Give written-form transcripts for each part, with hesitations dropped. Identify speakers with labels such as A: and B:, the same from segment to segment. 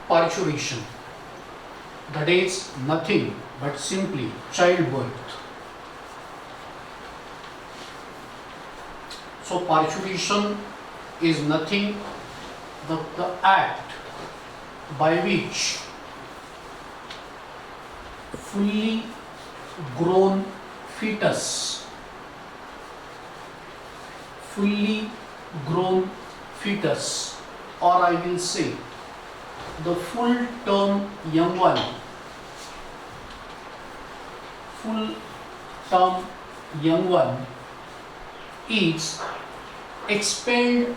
A: parturition, that is nothing but simply childbirth. So parturition is nothing but the act by which fully grown fetus or I will say the full term young one is expelled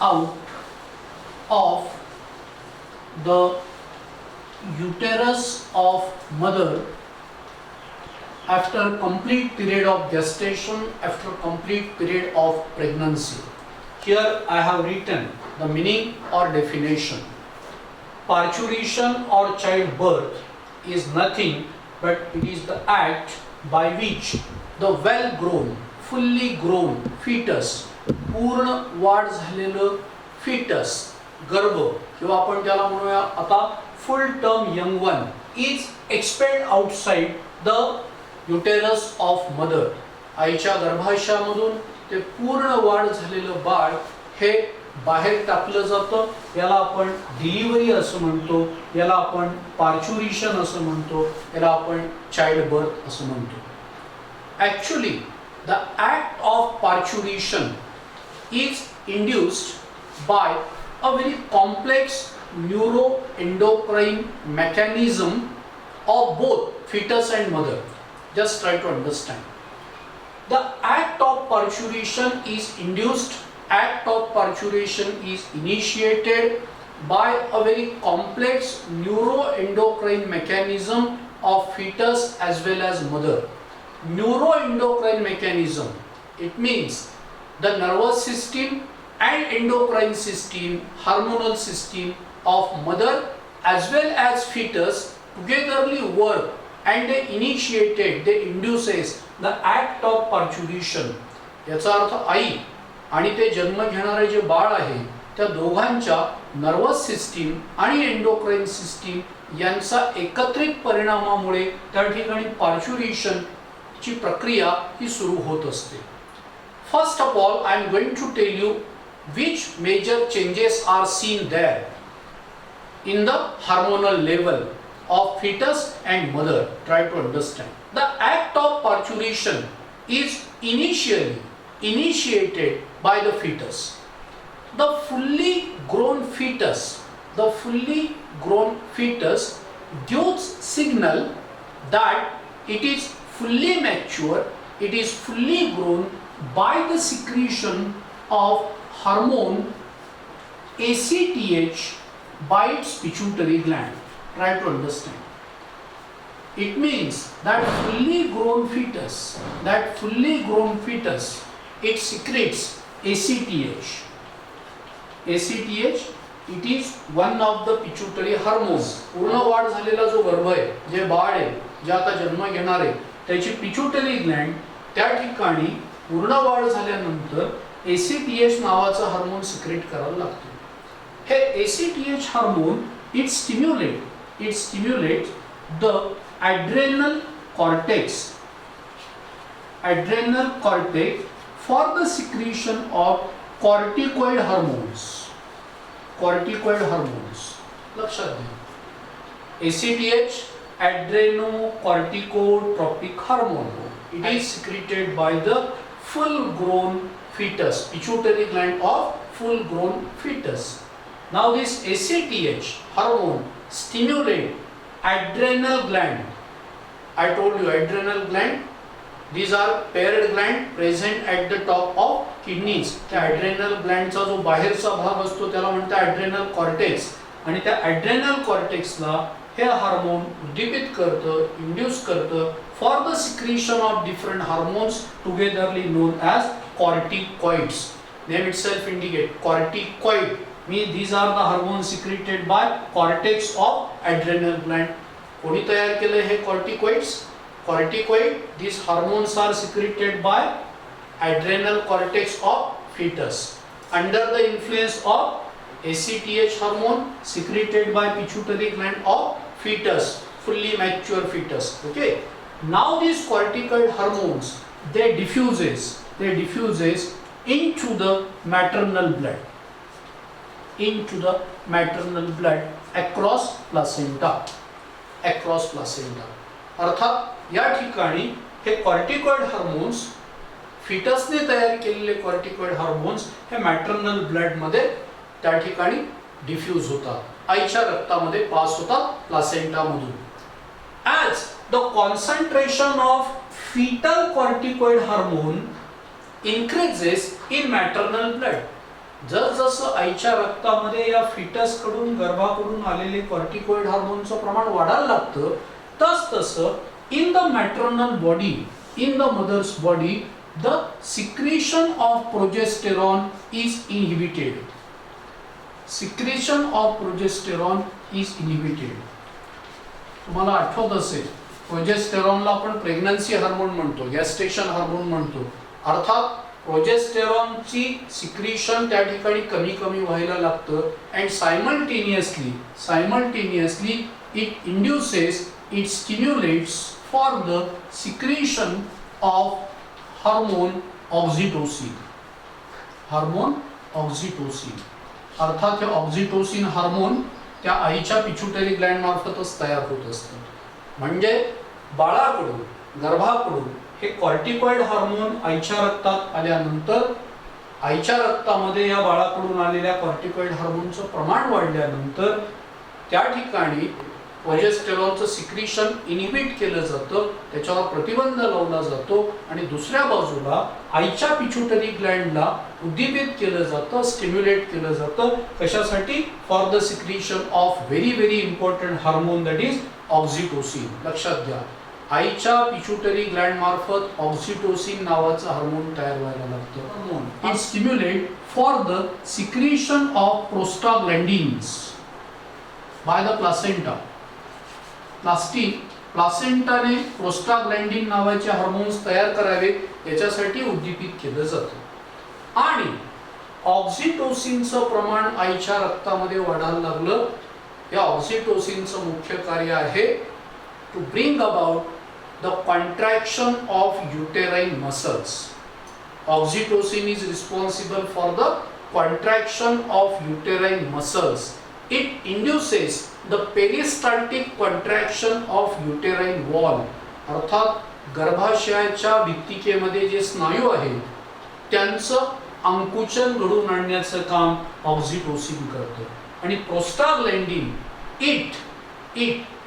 A: out of the uterus of mother after complete period of gestation, after complete period of pregnancy. Here I have written the meaning or definition. Parturition or childbirth is nothing but it is the act by which the well-grown, fully grown fetus, पूर्ण वाढ झालेलं fetus, गर्भ किंवा आपण त्याला म्हणूया आता full term young one is expelled outside the uterus of mother. आईच्या गर्भाशयामधून ते पूर्ण वाढ झालेलं बाळ हे बाहेर टाकलं जातं. याला आपण डिलिव्हरी असं म्हणतो, याला आपण पार्च्युरिशन असं म्हणतो, याला आपण चाइल्ड बर्थ असं म्हणतो. Actually, the act of parturition is induced by a very complex neuroendocrine mechanism of both fetus and mother. Just try to understand. The act of parturition is initiated by a very complex neuroendocrine mechanism of fetus as well as mother. Neuroendocrine mechanism, it means the nervous system and endocrine system, hormonal system of mother as well as fetus togetherly work and they induces the act of parturition. याचा अर्थ आई आणि ते जन्म घेणारे जे बाळ आहे त्या दोघांच्या nervous system आणि endocrine system यांचा एकत्रित परिणामामुळे त्या ठिकाणी पार्च्युरेशन ची प्रक्रिया ही सुरू होत असते. First of all I am going to tell you which major changes are seen there in the hormonal level of fetus and mother. Try to understand. The act of parturition is initiated by the fetus. The fully grown fetus gives signal that it is fully mature, it is fully grown by the secretion of hormone ACTH by its pituitary gland. Try to understand. It means that fully grown fetus, it secretes ACTH. ACTH, it is one of the pituitary hormones. पूर्ण वाढ झालेला जो गर्भ आहे, जे बाळ आहे, जे आता जन्म घेणार आहे, त्याची पिट्युटरी ग्लँड त्या ठिकाणी पूर्ण वाढ झाल्यानंतर ACTH नावाचा हार्मोन सिक्रेट करायला लागतो. हे ACTH hormone it stimulates the adrenal cortex for the secretion of corticoid hormones. लक्षात घ्या. ACTH adrenocorticotropic hormone. It is secreted by the full grown fetus, pituitary gland of full grown fetus. Now this ACTH hormone stimulate adrenal gland. I told you adrenal gland, these are paired gland present at the top of kidneys. त्या adrenal gland चा जो बाहेरचा भाग असतो त्याला म्हणतात adrenal cortex आणि त्या adrenal cortex ला हे हार्मोन उद्दीपित करतं, इंड्यूस करतं for the secretion of different hormones togetherly known as corticoids. Name itself indicate corticoid means these are the hormones secreted by cortex of adrenal gland. कोणी तयार केले हे corticoids? Corticoid, these hormones are secreted by adrenal cortex of fetus. under the influence of ACTH hormone secreted by pituitary gland of fetus, fully mature fetus. Okay, now these corticoid hormones they diffuses into the maternal blood, across placenta. अर्थात या ठिकाणी हे corticoid hormones, फिटसने तयार केलेले corticoid hormones हे maternal blood मध्ये त्या ठिकाणी diffuse होतात, आईच्या रक्तामध्ये पास होतात प्लासेंटा मधून. As the concentration of fetal corticoid hormone increases in maternal blood. जसं आईच्या रक्तामध्ये या फिटस कडून गर्भाकडून आलेले कॉर्टिकॉइड हार्मोनचं प्रमाण वाढायला लागतं, तसं in the maternal body, in the mother's body, the secretion of progesterone is inhibited. तुम्हाला आठवत असेल प्रोजेस्टेरॉनला आपण प्रेग्नन्सी हार्मोन म्हणतो, गॅस्टेशन हार्मोन म्हणतो. अर्थात प्रोजेस्टेरॉनची सिक्रिशन त्या ठिकाणी कमी व्हायला लागतं and simultaneously it induces, it stimulates for the secretion of hormone oxytocin. अर्थात हे ऑक्सिटोसिन हार्मोन त्या आईच्या पिट्युटरी ग्लँड मार्फतच तयार होत असतं. म्हणजे बाळाकडून, गर्भाकडून हे कॉर्टिकॉइड हार्मोन आईच्या रक्तात आल्यानंतर आईच्या रक्तामध्ये या बाळाकडून आलेल्या कॉर्टिकॉइड हार्मोनचं प्रमाण वाढल्यानंतर त्या ठिकाणी प्रोजेस्टेरॉनचं सिक्रिशन इनहिबिट केलं जातं, त्याच्यावर प्रतिबंध लावला जातो आणि दुसऱ्या बाजूला आईच्या पिट्युटरी ग्लँडला उद्दीपित केलं जातं, स्टिम्युलेट केलं जातं. कशासाठी? For the secretion of very important hormone that is oxytocin. लक्षात घ्या, आईच्या पिट्युटरी ग्लँड मार्फत ऑक्सिटोसिन नावाचं हार्मोन तयार व्हायला लागतं. It stimulate for the secretion of prostaglandins by the placenta. प्लासेंटाने प्रोस्टाग्लॅंडिन नावाचे हार्मोन्स तयार करावेत याच्यासाठी उद्दीपित केलं जातं. आणि ऑक्सिटोसिनचं प्रमाण आईच्या रक्तामध्ये वाढायला लागलं. या ऑक्सिटोसिनचं मुख्य कार्य आहे to bring about the contraction of uterine muscles. Oxytocin is responsible for the contraction of uterine muscles. It induces the peristaltic contraction of uterine wall. अर्थात गर्भाशयाच्या भित्तिकेमध्ये जे स्नायू आहेत त्यांचं अंकुचन घडवून आणण्याचं काम ऑक्सिटोसिन करतं. आणि prostaglandin it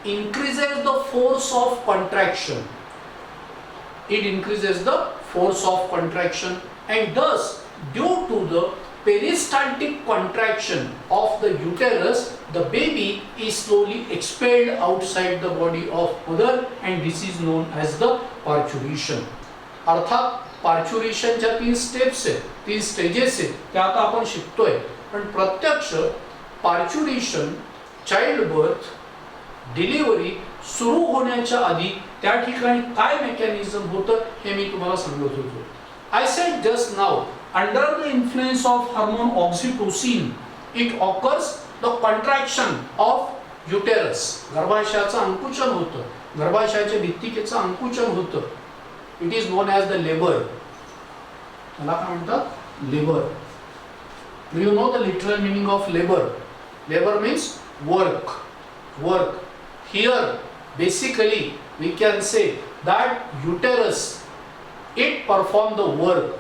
A: increases the force of contraction. And thus due to the peristaltic contraction of the uterus, the baby is slowly expelled outside the body of mother and this is known as the parturition. अर्थात पार्च्युरेशनच्या 3 steps आहेत, 3 stages आहेत, त्या आता आपण शिकतोय. पण प्रत्यक्ष पार्च्युरेशन, child birth, delivery सुरू होण्याच्या आधी त्या ठिकाणी काय मेकॅनिझम होतं हे मी तुम्हाला सांगत होतो. I said just now, under the influence of hormone oxytocin, it occurs the contraction of uterus. गर्भाशयाचं अंकुचन होतं, गर्भाशयाच्या भित्तिकेचं अंकुचन होतं. It is known as the labor. मला काय म्हणतात? Labor. Do you know the literal meaning of labor? Labor means work. Here, basically, we can say that uterus, it performs the work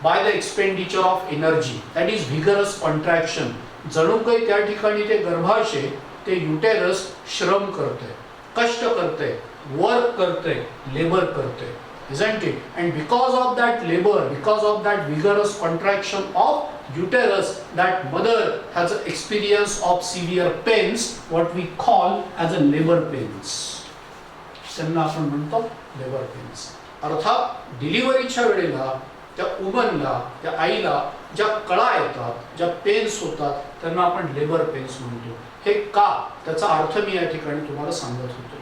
A: by the expenditure of energy, that is vigorous contraction. जणू काही त्या ठिकाणी ते गर्भाशय, ते uterus श्रम करते, कष्ट करते, वर्क करते, लेबर करते, isn't it? And because of that labor, because of that vigorous contraction of uterus, that mother has an experience of severe pains, what we call as a labor pains. त्यांना आपण म्हणतो labor pains. अर्थात डिलिव्हरीच्या वेळेला त्या वुमनला, त्या आईला ज्या कळा येतात, ज्या पेन्स होतात त्यांना आपण लेबर पेन्स म्हणतो. हे का, त्याचा अर्थ मी या ठिकाणी तुम्हाला सांगत होतो.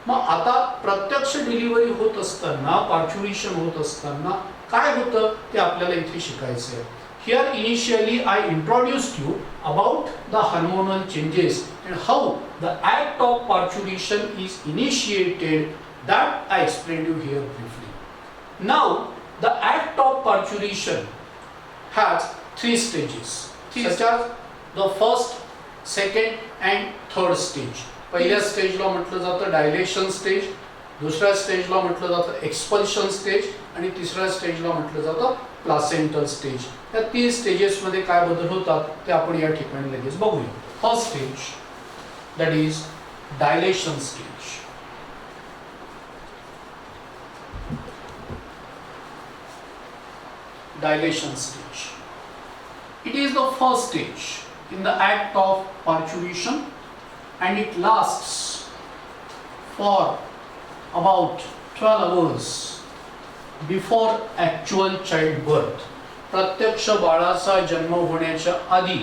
A: मग आता प्रत्यक्ष डिलिव्हरी होत असताना, पार्च्युरेशन होत असताना काय होतं ते आपल्याला इथे शिकायचं आहे. Here initially I introduced you about the hormonal changes and how the act of parturition is initiated. That I explained you here briefly. Now the act of parturition has three stages, such as the first, second and third stage. पहिल्या स्टेजला म्हटलं जातं dilation stage, दुसऱ्या स्टेजला म्हटलं जातं expulsion stage आणि तिसऱ्या स्टेजला म्हटलं जातं प्लासेंटल स्टेज. या तीन स्टेजेस मध्ये काय बदल होतात ते आपण या ठिकाणी लगेच बघूया. First stage, that is dilation stage. Dilation stage. It is the first stage in the act of parturition and it lasts for about 12 hours before actual childbirth. प्रत्यक्ष बाळाचा जन्म होण्याच्या आधी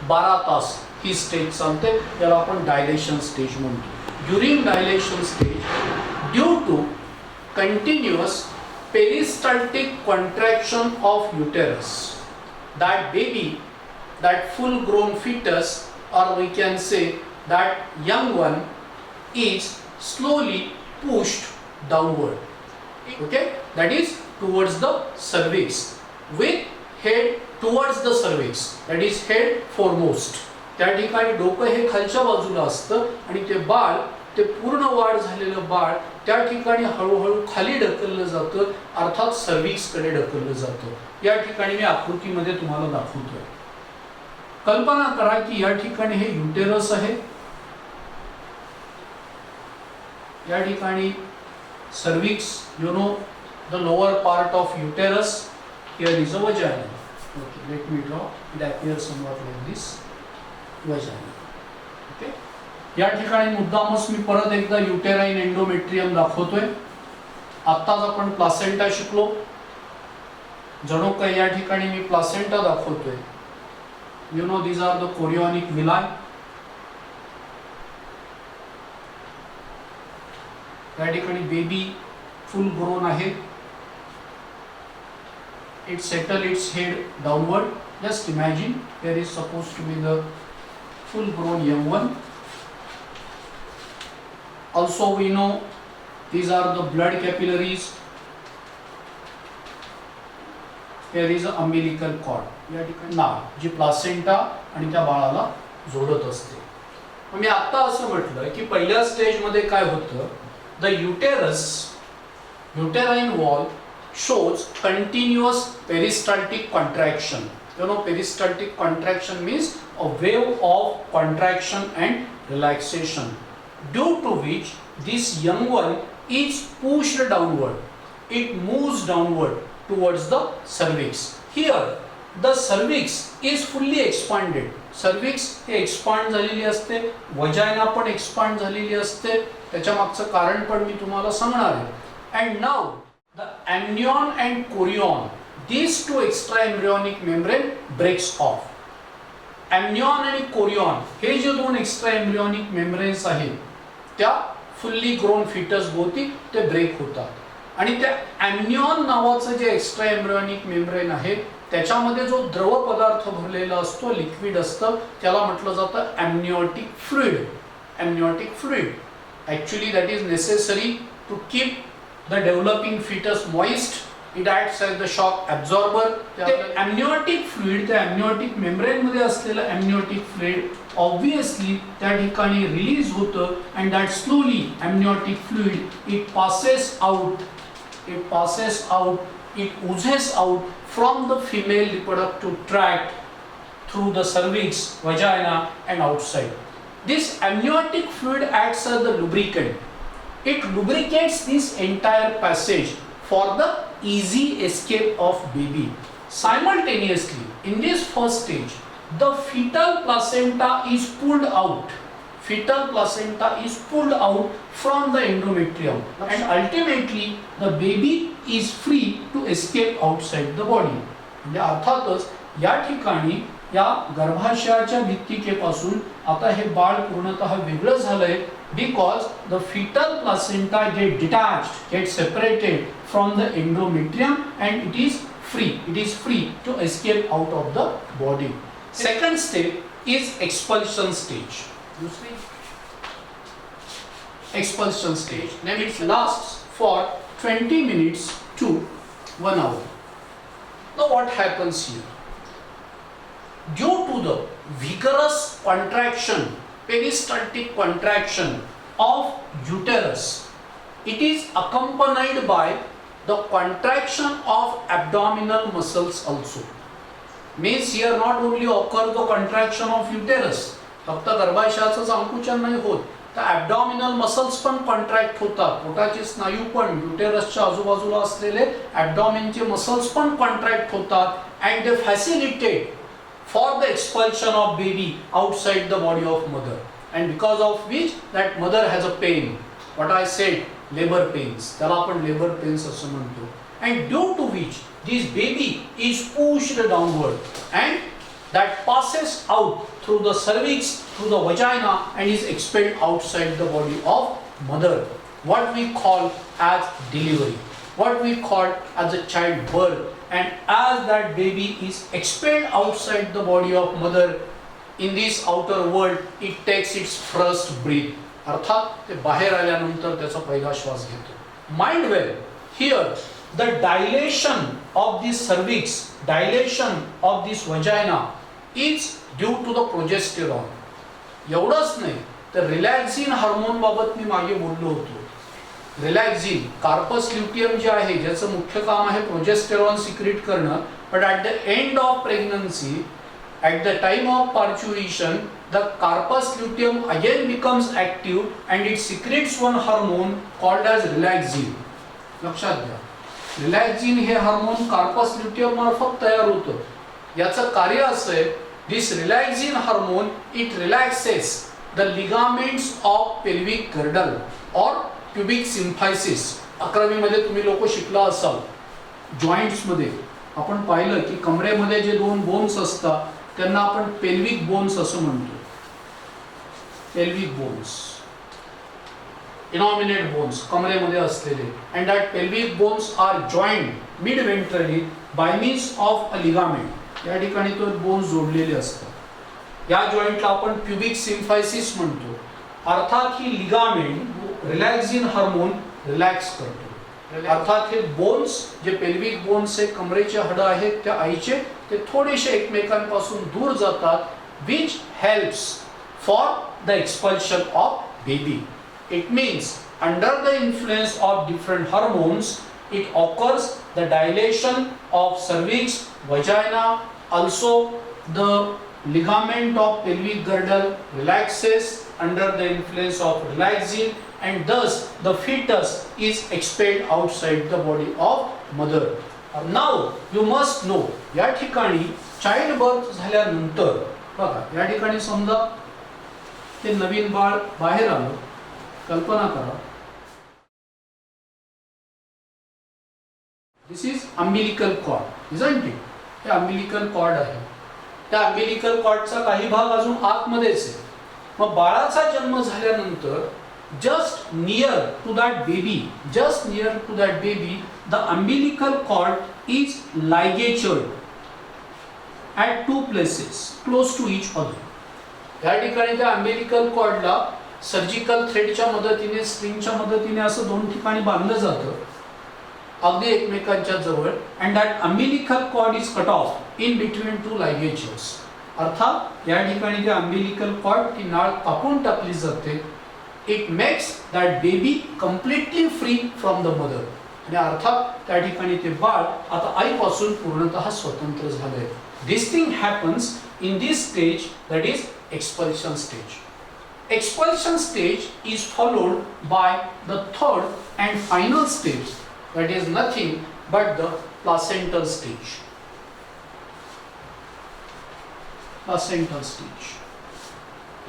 A: 12 तास ही स्टेज चालते, त्याला आपण डायलेशन स्टेज म्हणतो. During dilation stage, due to continuous peristaltic contraction of uterus, that baby, that full grown fetus, or we can say that young one, is slowly pushed downward, okay, that is towards the cervix, with head towards the cervix, that is head foremost. त्या ठिकाणी डोकं हे खालच्या बाजूला असतं आणि ते बाळ, ते पूर्ण वाढ झालेलं बाळ त्या ठिकाणी हळूहळू खाली ढकललं जातं, अर्थात सर्व्हिक्स कडे ढकललं जातं. या ठिकाणी मी आकृतीमध्ये तुम्हाला दाखवतोय. कल्पना करा की या ठिकाणी हे युटेरस आहे, या ठिकाणी cervix, you know the lower part of uterus, here is a vagina. Okay, let me draw, it appears somewhat like this, vagina. Okay, या ठिकाणी मुद्दामच मी परत एकदा युटेराइन एंडोमेट्रियम दाखवतोय. आत्ताच आपण प्लासेंटा शिकलो, जणू काही या ठिकाणी मी प्लासेंटा दाखवतोय. You know these are the chorionic villi. या ठिकाणी बेबी फुल ग्रोन आहे. It settle its head downward. Just imagine there is suppose to be the full grown young one. Also we know these are the blood capillaries. Here is an umbilical cord. या ठिकाणी नाळ जी placenta आणि त्या बाळाला जोडत असते. मी आता असं म्हटलं की पहिल्या स्टेज मध्ये काय होतं, the uterus, uterine wall shows continuous peristaltic contraction. You know peristaltic contraction means a wave of contraction and relaxation, due to which this young one is pushed downward. It moves downward towards the cervix. Here the cervix is fully expanded. cervix हे expand झालेली असते, vagina पण expand झालेली असते. त्याच्या मागचं कारण पण मी तुम्हाला सांगणार आहे. And now the amnion and chorion, these two extraembryonic membrane breaks off. amnion आणि chorion हे जे दोन extraembryonic membranes आहेत त्या फुल्ली ग्रोन फिटस भोवती ते ब्रेक होतात आणि त्या amnion नावाचं जे extraembryonic membrane आहे त्याच्यामध्ये जो द्रव पदार्थ भरलेला असतो, लिक्विड असतं, त्याला म्हटलं जातं amniotic fluid. amniotic fluid actually that is necessary to keep the developing fetus moist. It acts as the shock absorber. The amniotic fluid, the amniotic membrane मध्ये असलेलं amniotic fluid obviously त्या ठिकाणी रिलीज होतं and that slowly amniotic fluid it passes out, it oozes out from the female reproductive tract through the cervix, vagina and outside. This amniotic fluid acts as the lubricant. It lubricates this entire passage for the easy escape of baby. Simultaneously, in this first stage, the fetal placenta is pulled out. Fetal placenta is pulled out from the endometrium, and ultimately the baby is free to escape outside the body. म्हणजे अर्थातच या ठिकाणी या गर्भाशयाच्या भित्तिकेपासून आता हे बाळ पूर्णतः वेगळं झालंय, because the fetal placenta get detached, get separated from the endometrium and it is free. It is free to escape out of the body. Second step is expulsion stage. You see? Expulsion stage. Then it lasts for 20 minutes to 1 hour. Now what happens here? Due to the vigorous contraction, peristaltic contraction of uterus, it is accompanied by the contraction of abdominal muscles also. Means here not only occur the contraction of uterus, फक्त गर्भाशयाचं संकुचन नाही होत, तर abdominal muscles पण contract होतात, पोटाचे स्नायू पण, युटेरसच्या आजूबाजूला असलेले abdomenचे muscles पण कॉन्ट्रॅक्ट होतात, and they facilitate for the expulsion of baby outside the body of mother, and because of which that mother has a pain, what I said, labor pains, त्याला आपण labor pains असं म्हणतो, and due to which this baby is pushed downward and that passes out through the cervix, through the vagina, and is expelled outside the body of mother, what we call as delivery, what we call as a childbirth. And as that baby is expelled outside the body of mother, in this outer world, it takes its first breath. अर्थात ते बाहेर आल्यानंतर त्याचा पहिला श्वास घेतो. Mind well, here the dilation of this cervix, dilation of this vagina is due to the progesterone. एवढंच नाही तर रिलॅक्झिन हार्मोन बाबत मी मागे बोललो होतो. रिलॅक्झिन, कार्पस ल्युटियम जे आहे ज्याचं मुख्य काम आहे प्रोजेस्टेरॉन सिक्रेट करणं, but at the end of pregnancy, at the time of parturition, the corpus luteum again becomes active and it secretes one hormone called as relaxin. लक्षात घ्या, रिलॅक्झिन हे हार्मोन कार्पस ल्युटियम मार्फत तयार होतं. याचं कार्य असं आहे, this relaxin hormone, it relaxes the ligaments of pelvic girdle or pubic symphysis. 11वी मध्ये तुम्ही लोक शिकला असाल, जॉइंट्स मध्ये आपण पाहिलं की कमरेमध्ये जे दोन बोन्स असतात त्यांना आपण पेल्विक बोन्स असं म्हणतो. पेल्विक बोन्स, इनॉमिनेट बोन्स कमरेमध्ये असलेले, and that pelvic bones are joined mid ventrally by means of a ligament. या ठिकाणी तो बोन्स जोडलेले असतात. या जॉइंटला आपण प्युबिक सिम्फायसिस म्हणतो. अर्थात ही लिगामेंट रिलॅक्झिन हार्मोन रिलॅक्स करतो. अर्थात हे बोन्स जे पेल्विक बोन्स हे कमरेचे हाडं आहेत त्या आईचे, ते थोडेसे एकमेकांपासून दूर जातात, which helps for the expulsion of baby. It means under the influence of different hormones, it occurs the dilation of cervix, vagina, also the ligament of pelvic girdle relaxes under the influence of relaxin, and thus the fetus is expelled outside the body of mother. Now you must know, या ठिकाणी child birth झाल्यानंतर बघा, या ठिकाणी समजा ते नवीन बाळ बाहेर आलं, कल्पना करा, this is umbilical cord, isn't it? हे अम्बिलिकल कॉर्ड आहे. त्या अम्बिलिकल कॉर्डचा काही भाग अजून आतमध्येच आहे. मग बाळाचा जन्म झाल्यानंतर just near to that baby, just near to that baby, the umbilical cord is ligatured at two places close to each other. या ठिकाणी त्या umbilical कॉर्डला सर्जिकल थ्रेडच्या मदतीने, स्ट्रिंगच्या मदतीने असं दोन ठिकाणी बांधलं जातं, अगदी एकमेकांच्या जवळ, and that umbilical cord is cut off in between two ligatures. अर्थात या ठिकाणी त्या umbilical cord ती नाळ कापून टाकली जाते. It makes that baby completely free from the mother. आणि अर्थात त्या ठिकाणी ते बाळ आता आईपासून पूर्णतः स्वतंत्र झाले. This thing happens in this stage, that is expulsion stage. Expulsion stage is followed by the third and final stage, that is nothing but the placental stage. Placental stage.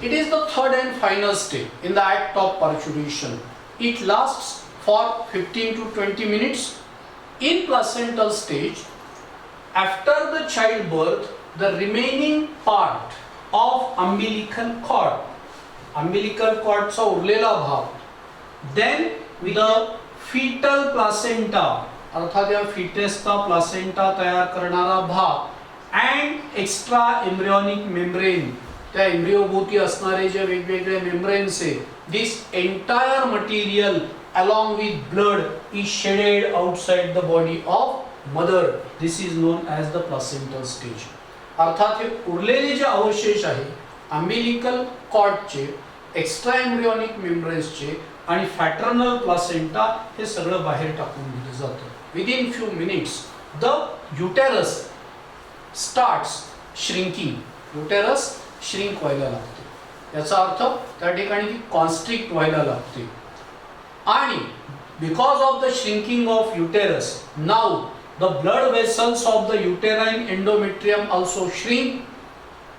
A: It is the third and final step in the act of parturition. It lasts for 15 to 20 minutes. In placental stage, after the childbirth, the remaining part of umbilical cord चा उरलेला भाग, then the fetal placenta अर्थात या फिटसचा placenta तयार करणारा भाग and extra embryonic membrane, त्या एम्ब्रियोभोवती असणारे जे वेगवेगळे मेम्ब्रेन्स आहे, this entire material along with blood is shedded outside the body of mother. This is known as the placental stage. अर्थात हे उरलेले जे अवशेष आहे अम्बिलिकल कॉर्डचे, एक्स्ट्रा एम्ब्रियोनिक मेम्ब्रेन्सचे आणि फॅटर्नल प्लासेंटा हे सगळं बाहेर टाकून दिलं जातं. Within few minutes the uterus starts shrinking. Uterus shrink व्हायला लागते. याचा अर्थ त्या ठिकाणी ती कॉन्स्ट्रिक्ट व्हायला लागते. आणि because of the shrinking of uterus, now the blood vessels of the uterine endometrium also shrink,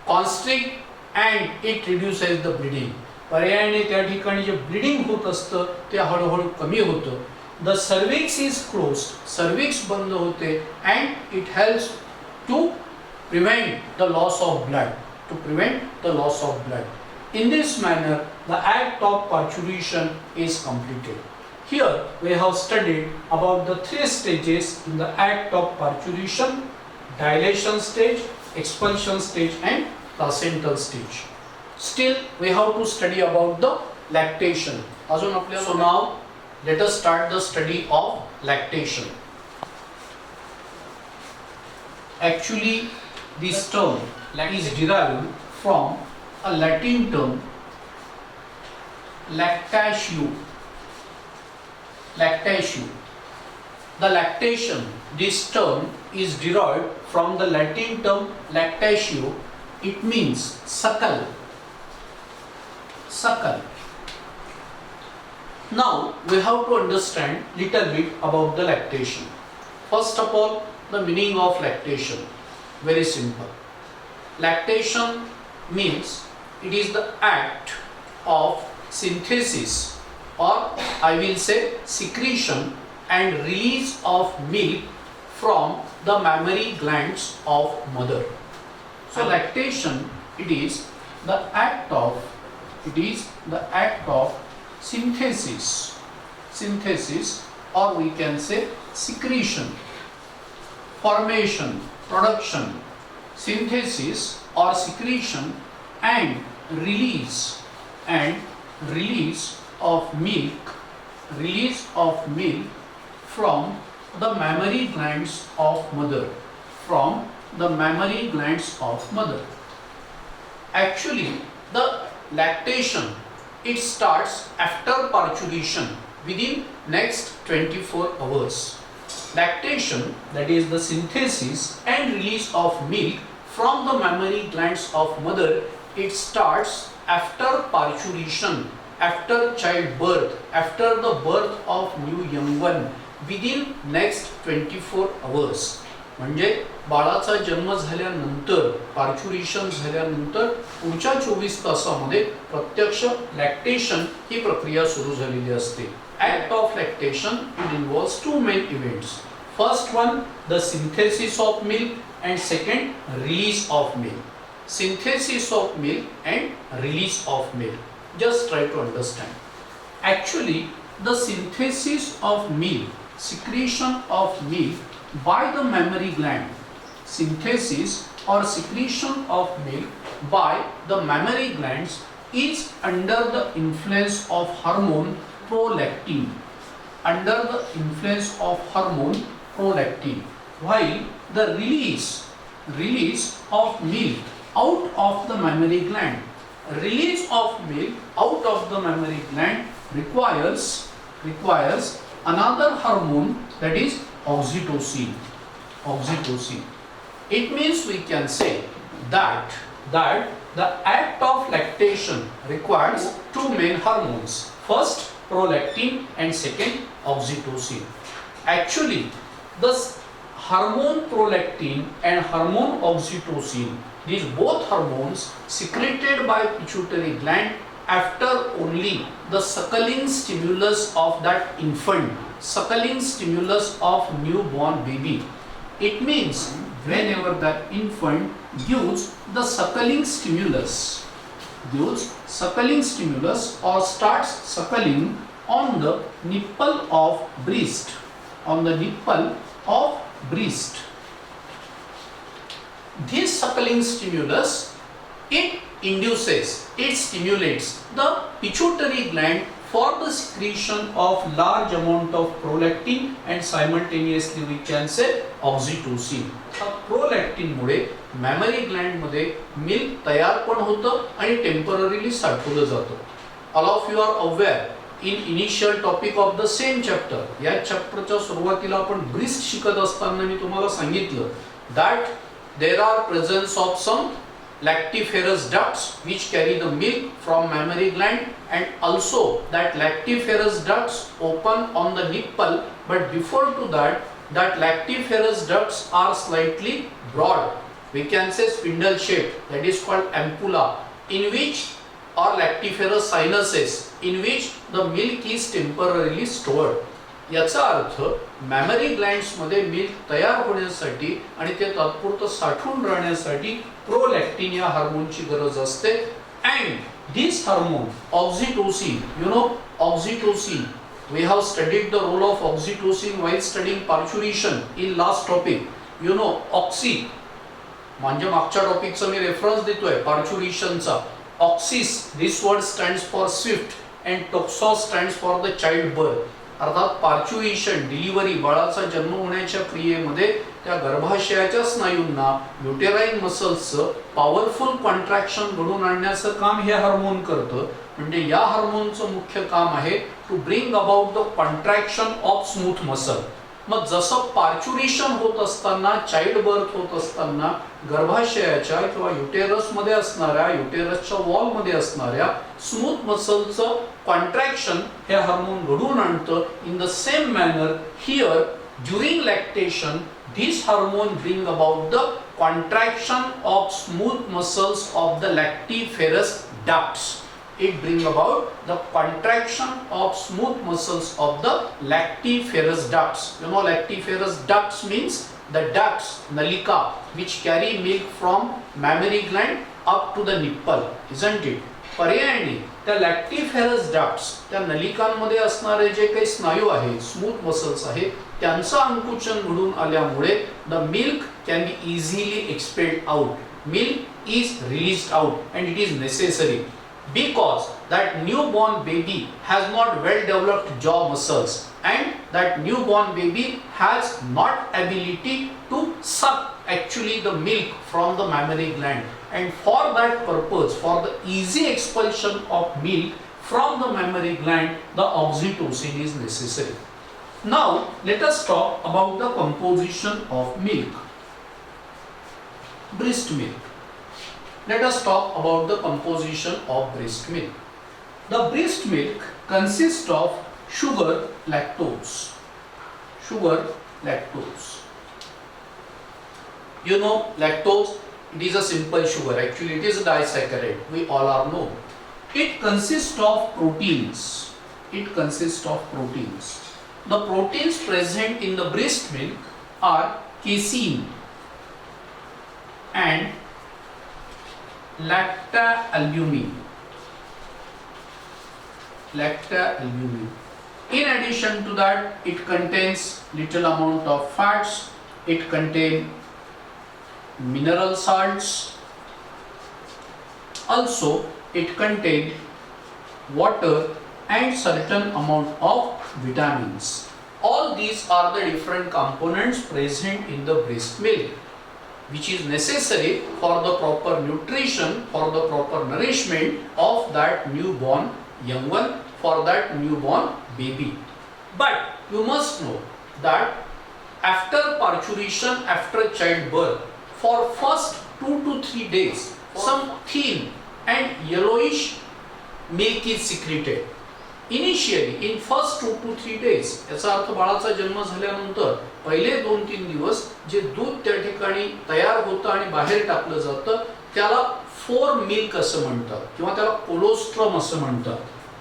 A: constrict and it reduces the bleeding. पर्यायाने त्या ठिकाणी जे ब्लीडिंग होत असतं ते हळूहळू कमी होतं. The cervix is closed, cervix बंद होते and it helps to prevent the loss of blood, to prevent the loss of blood. In this manner, the act of parturition is completed. Here we have studied about the three stages in the act of parturition: dilation stage, expulsion stage and placental stage. Still we have to study about the lactation. So now let us start the study of lactation. Actually this term is derived from a Latin term lactatio. Lactatio. The lactation, this term is derived from the Latin term lactatio. It means suckle. Suckle. Now we have to understand little bit about the lactation. First of all, the meaning of lactation. Very simple. Lactation means it is the act of synthesis, or I will say secretion and release of milk from the mammary glands of mother. So lactation, it is the act of synthesis, or we can say secretion, formation, production, synthesis or secretion and release of milk from the mammary glands of mother. Actually the lactation, it starts after parturition within next 24 hours. Lactation, that is the synthesis and release of milk from the mammary glands of mother, it starts after parturition, after childbirth, after the birth of new young one, within next 24 hours. म्हणजे बाळाचा जन्म झाल्यानंतर, पार्च्युरेशन झाल्यानंतर पुढच्या 24 तासामध्ये प्रत्यक्ष lactation ही प्रक्रिया सुरू झालेली असते. Act of lactation, it involves two main events. First one, the synthesis of milk, and second, release of milk. Synthesis of milk and release of milk. Just try to understand. Actually, the synthesis of milk, secretion of milk by the mammary gland, synthesis or secretion of milk by the mammary glands is under the influence of hormone prolactin. Under the influence of hormone prolactin, while the release of milk out of the mammary gland, release of milk out of the mammary gland requires another hormone, that is oxytocin. It means we can say that the act of lactation requires two main hormones. First prolactin and second oxytocin. Actually the hormone prolactin and hormone oxytocin, these both hormones secreted by pituitary gland after only the suckling stimulus of that infant, suckling stimulus of newborn baby. It means whenever that infant gives the suckling stimulus or starts suckling on the nipple of breast, on the nipple of breast. This suckling stimulus, it stimulates the pituitary gland for the secretion of large amount of prolactin and simultaneously we can say oxytocin. Prolactin मुळे mammary gland मध्ये milk तयार पण होतं आणि temporarily साठवलं जातं. All of you are aware in initial topic of the same chapter, या चॅप्टरच्या सुरुवातीला आपण ब्रेस्ट शिकत असताना मी तुम्हाला सांगितलं that there are presence of some lactiferous ducts which carry the milk from mammary gland, and also that lactiferous ducts open on the nipple, but before to that lactiferous ducts are slightly broad, we can say spindle shaped, that is called ampulla, in which or lactiferous sinuses in which the milk is temporarily stored. याचा अर्थ memory glands मध्ये milk तयार होण्यासाठी आणि ते तात्पुरतं साठवून राहण्यासाठी prolactin या हार्मोनची गरज असते. And this hormone oxytocin, you know oxytocin, we have studied the role of oxytocin while studying parturition in last topic. You know oxy म्हणजे मागच्या टॉपिकचा मी रेफरन्स देतोय पार्च्युरेशनचा. Oxys, this word stands for swift and tokos stands for the childbirth. अर्थात parturition delivery, बाळाचा जन्म होण्याच्या क्रियेमध्ये त्या गर्भाशयाच्या स्नायूंना युटेराइन मसल्सचं पॉवरफुल कॉन्ट्रॅक्शन घडवून आणण्याचं काम हे हार्मोन करतं. म्हणजे या हार्मोनचं मुख्य काम आहे to bring about the contraction of smooth muscle. मग जसं पार्च्युरेशन होत असताना, चाइल्ड बर्थ होत असताना गर्भाशयाच्या किंवा युटेरस मध्ये असणाऱ्या, युटेरसच्या वॉल मध्ये असणाऱ्या स्मूथ मसलचं कॉन्ट्रॅक्शन हे हार्मोन घडवून आणतं. In the same manner here during lactation this hormone bring about the contraction of smooth muscles of the lactiferous ducts. It bring about the contraction of smooth muscles of the lactiferous ducts. You know lactiferous ducts means the ducts, nalika, which carry milk from mammary gland up to the nipple, isn't it? पर्यायाने त्या लॅक्टिफेरस ducts, त्या नलिकांमध्ये असणारे जे काही स्नायू आहेत, smooth muscles आहेत, त्यांचं अंकुचन घडून आल्यामुळे the milk can be easily expelled out. Milk is released out and it is necessary because that newborn baby has not well developed jaw muscles and that newborn baby has not ability to suck actually the milk from the mammary gland, and for that purpose, for the easy expulsion of milk from the mammary gland, the oxytocin is necessary. Now let us talk about the composition of milk. Breast milk. Let us talk about the composition of breast milk. The breast milk consists of sugar, lactose. Sugar, lactose. You know lactose, it is a simple sugar. Actually it is a disaccharide. We all are know. It consists of proteins. It consists of proteins. The proteins present in the breast milk are casein and lactalbumin. Lactalbumin. In addition to that, it contains little amount of fats. It contains mineral salts. Also, it contains water and certain amount of vitamins. All these are the different components present in the breast milk, which is necessary for the proper nutrition, for the proper nourishment of that newborn young one, for that newborn baby. But you must know that after parturition, after childbirth, for first 2 to 3 days, some thin and yellowish milk is secreted. Initially, in first 2 to 3 days, याचा अर्थ बाळाचा जन्म झाल्यानंतर पहिले 2-3 दिवस जे दूध त्या ठिकाणी तयार होतं आणि बाहेर टाकलं जातं त्याला फोर मिल्क असं म्हणतात किंवा त्याला कोलोस्ट्रम असं म्हणतात.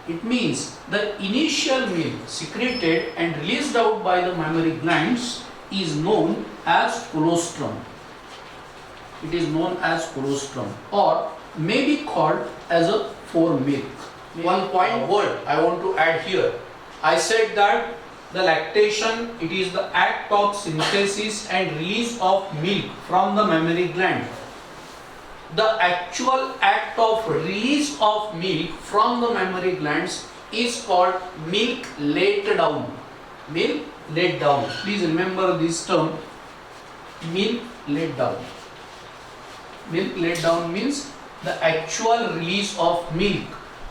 A: It means the initial milk secreted and released out by the mammary glands is known as colostrum. It is known as colostrum or may be called as a fore milk. One point word I want to add here. I said that the lactation, it is the act of synthesis and release of milk from the mammary gland. The actual act of release of milk from the mammary glands is called milk let down. Milk let down. Please remember this term, milk let down. Milk let down means the actual release of milk,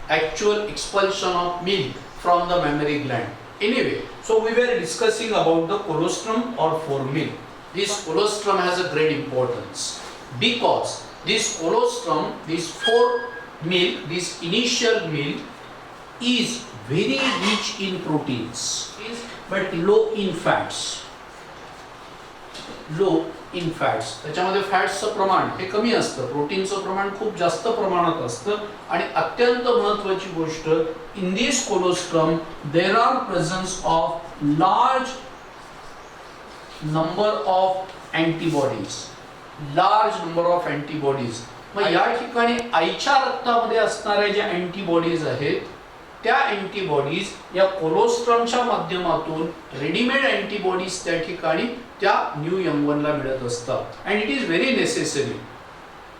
A: actual expulsion of milk from the mammary gland. Anyway, so we were discussing about the colostrum or foremilk. This colostrum has a great importance because this colostrum, this foremilk, this initial milk is very rich in proteins but low in fats. Low in fats. त्याच्यामध्ये फॅट्सचं प्रमाण हे कमी असतं, प्रोटीनचं प्रमाण खूप जास्त प्रमाणात असतं आणि अत्यंत महत्त्वाची गोष्ट, in this colostrum there are presence of large number of antibodies. Large number of antibodies. मग या ठिकाणी आईच्या रक्तामध्ये असणाऱ्या ज्या अँटीबॉडीज आहेत त्या अँटीबॉडीज या कोलोस्ट्रमच्या माध्यमातून रेडीमेड अँटीबॉडीज त्या ठिकाणी त्या न्यू यंगवनला मिळत असतात. And it is very necessary.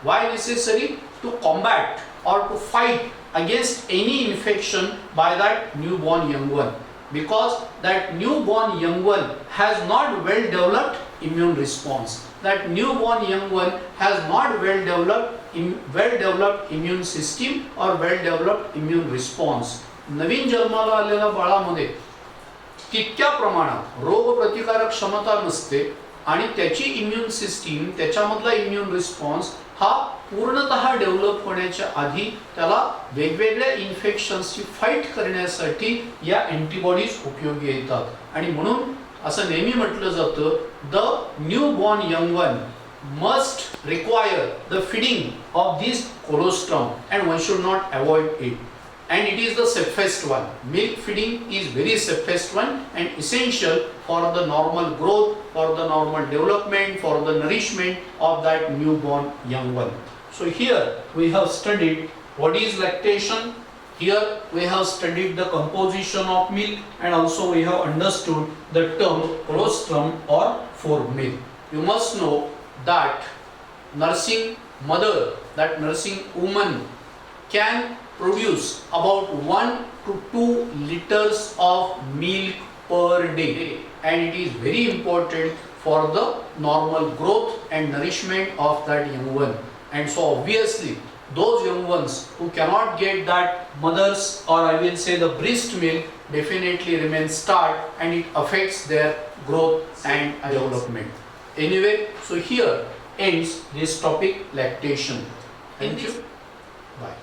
A: Why necessary? To combat or to fight against any infection by that newborn young one, because that newborn young one has not well developed immune response. That newborn young one has not well developed immune system or well developed immune response. नवीन जन्माला आलेल्या बाळामध्ये तितक्या प्रमाणात रोग प्रतिकारक क्षमता नसते आणि त्याची इम्युन सिस्टीम, त्याच्यामधला इम्युन रिस्पॉन्स हा पूर्णतः डेव्हलप होण्याच्या आधी त्याला वेगवेगळ्या इन्फेक्शन्सची फाईट करण्यासाठी या अँटीबॉडीज उपयोगी येतात. आणि म्हणून असं नेहमी म्हटलं जातं, the new born young one must require the feeding of this colostrum and one should not avoid it. And it is the safest one. Milk feeding is very safest one and essential for the normal growth, for the normal development, for the nourishment of that newborn young one. So here we have studied what is lactation. Here we have studied the composition of milk and also we have understood the term colostrum or foremilk. You must know that nursing mother, that nursing woman can produce about 1 to 2 liters of milk per day, and it is very important for the normal growth and nourishment of that young one. And so obviously those young ones who cannot get that mother's, or I will say the breast milk, definitely remain starved and it affects their growth and development. Anyway, so here ends this topic, lactation. Thank you. Bye.